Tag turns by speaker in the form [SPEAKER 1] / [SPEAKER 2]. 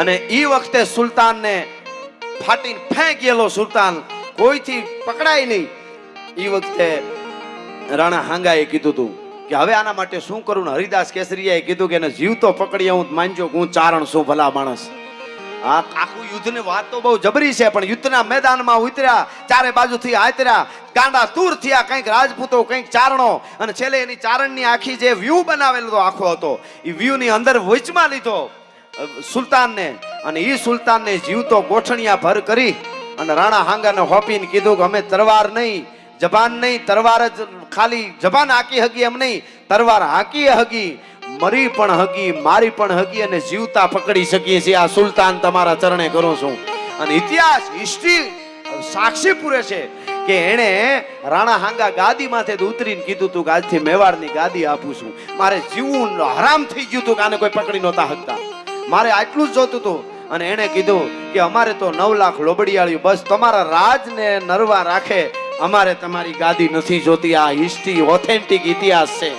[SPEAKER 1] અને ઈ વખતે સુલતાનને ફાટીને ફેંક ગયેલો સુલતાન કોઈથી પકડાય નહીં. ઈ વખતે રાણા હાંગાએ કીધું તું કે હવે આના માટે શું કરું. ને હરિદાસ કેસરીયાએ કીધું કે એને જીવતો પકડી હું માનજો હું ચારણ છું ભલા માણસ. આ આખું યુદ્ધની વાત તો બહુ જબરી છે, પણ યુદ્ધના મેદાનમાં ઉતર્યા, ચારે બાજુથી આતર્યા, ગાંડા તૂર થયા, કંઈક રાજપૂતો કંઈક ચારણો, અને છેલ્લે એની ચારણની આખી જે વ્યૂ બનાવેલો આખો હતો એ વ્યૂ ની અંદર વચમાં લીધો સુલતાનને. અને એ સુલતાનને જીવતો ગોઠણિયા ભર કરી અને રાણા હાંગાને હોપીને કીધું કે અમે તરવાર નહીં, જબાન નહીં, તરવાર જ ખાલી જબાન હાકી હગી એમ નહીં, તરવાર હાકી હગી, મરી પણ હગી, મારી પણ હગી, અને જીવતા પકડી શકીએ છીએ. આ સુલતાન તમારા ચરણે કરું છું. અને ઇતિહાસ હિસ્ટ્રી સાક્ષી પૂરે છે કે એને રાણા હાંગા ગાદી માથે ઉતરીને કીધું તું કે આજથી મેવાડની ગાદી આપું છું. મારે જીવવું હરામ થઈ ગયું હતું કે આને કોઈ પકડી નહોતા શકતા, મારે આટલું જ જોતું હતું. અને એને કીધું કે અમારે તો 9 લાખ લોબડિયાળીઓ બસ તમારા રાજને નરવા રાખે, અમારે તમારી ગાદી નથી જોતી. આ હિસ્ટ્રી ઓથેન્ટિક ઇતિહાસ છે.